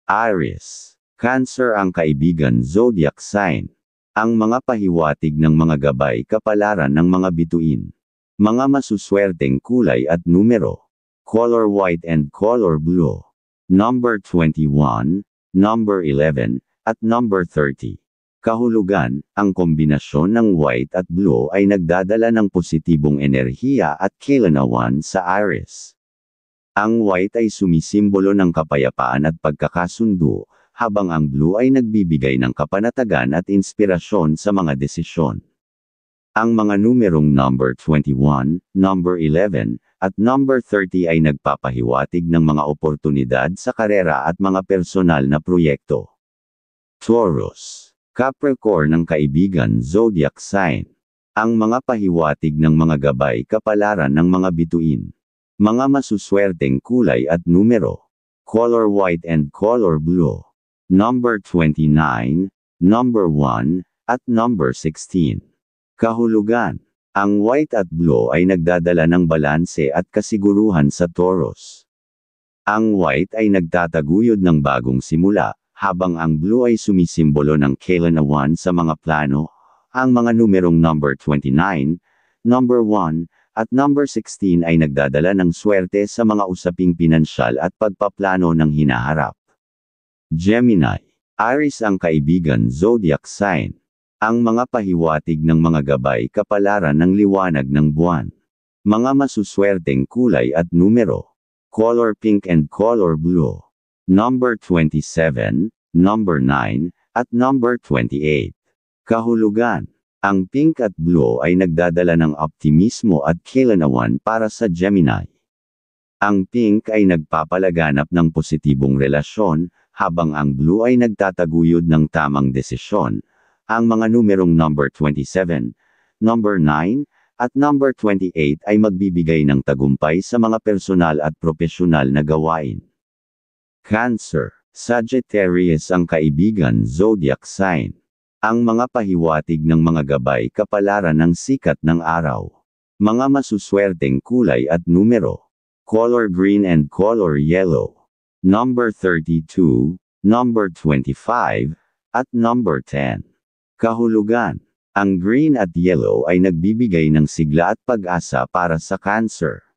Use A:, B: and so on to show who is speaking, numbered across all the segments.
A: Aries. Cancer ang kaibigan zodiac sign. Ang mga pahiwatig ng mga gabay kapalaran ng mga bituin. Mga masuswerteng kulay at numero. Color white and color blue. Number 21, number 11, at number 30. Kahulugan, ang kombinasyon ng white at blue ay nagdadala ng positibong enerhiya at kailanawan sa Aries. Ang white ay sumisimbolo ng kapayapaan at pagkakasundo, habang ang blue ay nagbibigay ng kapanatagan at inspirasyon sa mga desisyon. Ang mga numerong number 21, number 11, at number 30 ay nagpapahiwatig ng mga oportunidad sa karera at mga personal na proyekto. Taurus. Capricorn ang kaibigan zodiac sign. Ang mga pahiwatig ng mga gabay kapalaran ng mga bituin. Mga masuswerteng kulay at numero. Color white and color blue. Number 29, number 1, at number 16. Kahulugan. Ang white at blue ay nagdadala ng balanse at kasiguruhan sa Taurus. Ang white ay nagtataguyod ng bagong simula, habang ang blue ay sumisimbolo ng kailanawan sa mga plano. Ang mga numerong number 29, number 1, at number 16 ay nagdadala ng swerte sa mga usaping pinansyal at pagpaplano ng hinaharap. Gemini. Aries ang kaibigan zodiac sign. Ang mga pahiwatig ng mga gabay kapalaran ng liwanag ng buwan. Mga masuswerteng kulay at numero. Color pink and color blue. Number 27, number 9, at number 28. Kahulugan. Ang pink at blue ay nagdadala ng optimismo at kailanawan para sa Gemini. Ang pink ay nagpapalaganap ng positibong relasyon, habang ang blue ay nagtataguyod ng tamang desisyon. Ang mga numerong number 27, number 9, at number 28 ay magbibigay ng tagumpay sa mga personal at propesyonal na gawain. Cancer. Sagittarius ang kaibigan zodiac sign. Ang mga pahiwatig ng mga gabay kapalaran ng sikat ng araw. Mga masuswerteng kulay at numero. Color green and color yellow. Number 32, number 25, at number 10. Kahulugan. Ang green at yellow ay nagbibigay ng sigla at pag-asa para sa Cancer.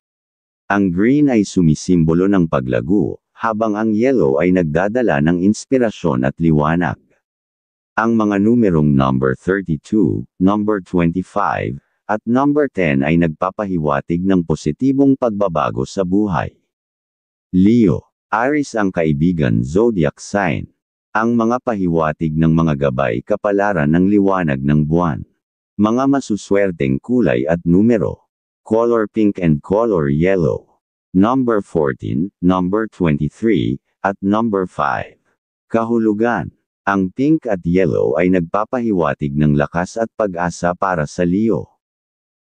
A: Ang green ay sumisimbolo ng paglago, habang ang yellow ay nagdadala ng inspirasyon at liwanag. Ang mga numerong number 32, number 25, at number 10 ay nagpapahiwatig ng positibong pagbabago sa buhay. Leo. Aries ang kaibigan zodiac sign. Ang mga pahiwatig ng mga gabay kapalaran ng liwanag ng buwan. Mga masuswerteng kulay at numero. Color pink and color yellow. Number 14, number 23, at number 5. Kahulugan. Ang pink at yellow ay nagpapahiwatig ng lakas at pag-asa para sa Leo.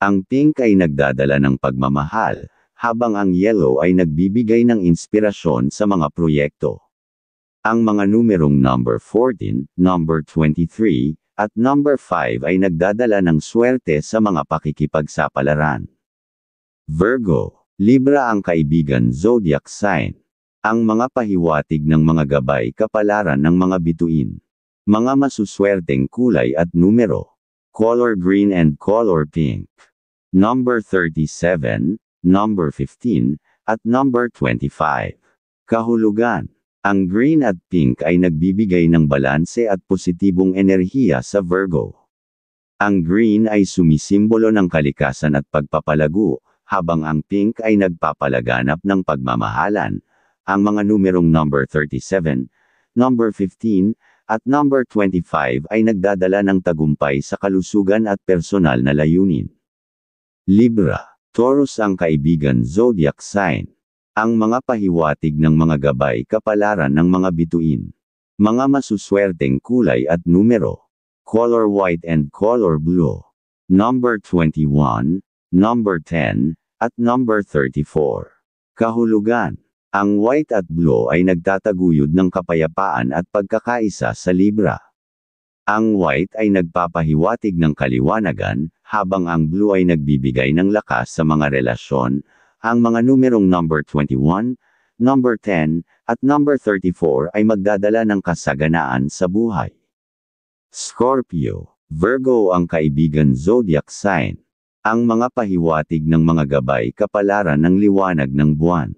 A: Ang pink ay nagdadala ng pagmamahal, habang ang yellow ay nagbibigay ng inspirasyon sa mga proyekto. Ang mga numerong number 14, number 23, at number 5 ay nagdadala ng swerte sa mga pakikipagsapalaran. Virgo. Libra ang kaibigan zodiac sign. Ang mga pahiwatig ng mga gabay kapalaran ng mga bituin. Mga masuswerteng kulay at numero. Color green and color pink. Number 37, number 15, at number 25. Kahulugan. Ang green at pink ay nagbibigay ng balanse at positibong enerhiya sa Virgo. Ang green ay sumisimbolo ng kalikasan at pagpapalago, habang ang pink ay nagpapalaganap ng pagmamahalan. Ang mga numerong number 37, number 15, at number 25 ay nagdadala ng tagumpay sa kalusugan at personal na layunin. Libra. Taurus ang kaibigan zodiac sign. Ang mga pahiwatig ng mga gabay kapalaran ng mga bituin. Mga masuswerteng kulay at numero. Color white and color blue. Number 21, number 10, at number 34. Kahulugan. Ang white at blue ay nagtataguyod ng kapayapaan at pagkakaisa sa Libra. Ang white ay nagpapahiwatig ng kaliwanagan, habang ang blue ay nagbibigay ng lakas sa mga relasyon. Ang mga numerong number 21, number 10, at number 34 ay magdadala ng kasaganaan sa buhay. Scorpio, Virgo ang kaibigan zodiac sign. Ang mga pahiwatig ng mga gabay kapalaran ng liwanag ng buwan.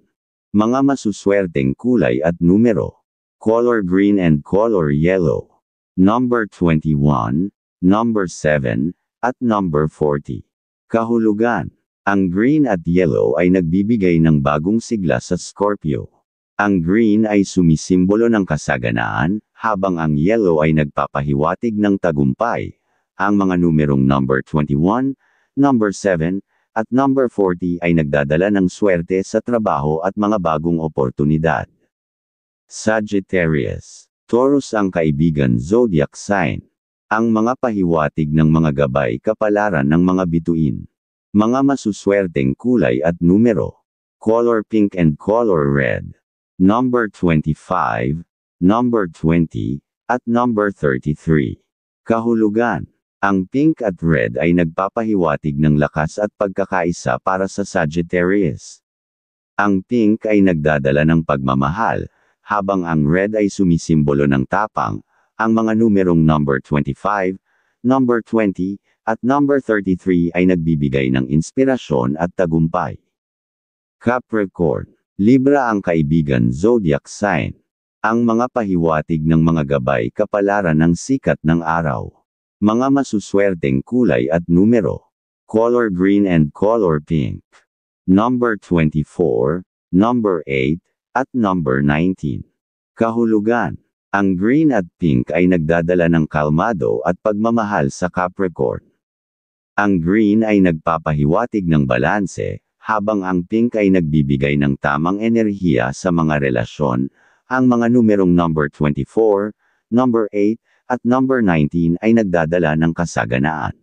A: Mga masuswerteng kulay at numero. Color green and color yellow. Number 21, number 7, at number 40. Kahulugan. Ang green at yellow ay nagbibigay ng bagong sigla sa Scorpio. Ang green ay sumisimbolo ng kasaganaan, habang ang yellow ay nagpapahiwatig ng tagumpay. Ang mga numerong number 21, number 7, at number 40 ay nagdadala ng swerte sa trabaho at mga bagong oportunidad. Sagittarius, Taurus ang kaibigan zodiac sign. Ang mga pahiwatig ng mga gabay kapalaran ng mga bituin. Mga masuswerteng kulay at numero. Color pink and color red. Number 25, number 20, at number 33. Kahulugan. Ang pink at red ay nagpapahiwatig ng lakas at pagkakaisa para sa Sagittarius. Ang pink ay nagdadala ng pagmamahal, habang ang red ay sumisimbolo ng tapang. Ang mga numerong number 25, number 20, at number 33 ay nagbibigay ng inspirasyon at tagumpay. Capricorn, Libra ang kaibigan zodiac sign. Ang mga pahiwatig ng mga gabay kapalaran ng sikat ng araw. Mga masuswerteng kulay at numero. Color green and color pink. Number 24, number 8, at number 19. Kahulugan. Ang green at pink ay nagdadala ng kalmado at pagmamahal sa Capricorn. Ang green ay nagpapahiwatig ng balanse, habang ang pink ay nagbibigay ng tamang enerhiya sa mga relasyon. Ang mga numerong number 24, number 8, at number 19 ay nagdadala ng kasaganaan.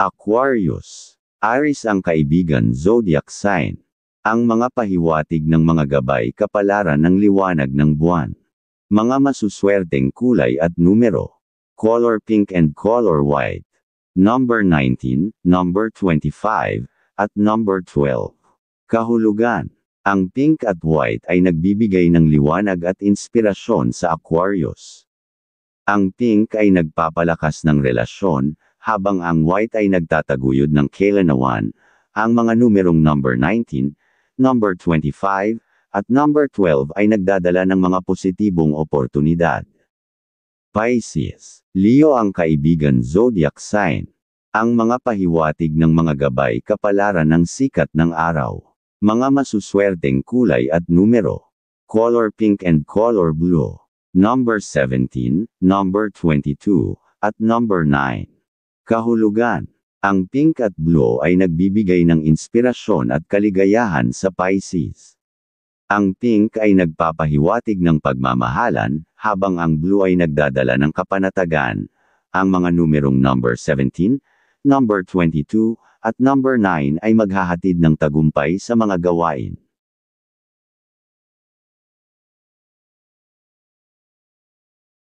A: Aquarius, Aries ang kaibigan zodiac sign. Ang mga pahiwatig ng mga gabay kapalaran ng liwanag ng buwan. Mga masuswerteng kulay at numero. Color pink and color white. Number 19, number 25, at number 12. Kahulugan. Ang pink at white ay nagbibigay ng liwanag at inspirasyon sa Aquarius. Ang pink ay nagpapalakas ng relasyon, habang ang white ay nagtataguyod ng kailanawan. Ang mga numerong number 19, number 25, at number 12 ay nagdadala ng mga positibong oportunidad. Pisces, Leo ang kaibigan zodiac sign. Ang mga pahiwatig ng mga gabay kapalaran ng sikat ng araw. Mga masuswerteng kulay at numero. Color pink and color blue. Number 17, number 22, at number 9. Kahulugan. Ang pink at blue ay nagbibigay ng inspirasyon at kaligayahan sa Pisces. Ang pink ay nagpapahiwatig ng pagmamahalan, habang ang blue ay nagdadala ng kapanatagan. Ang mga numerong number 17, number 22, at number 9 ay maghahatid ng tagumpay sa mga gawain.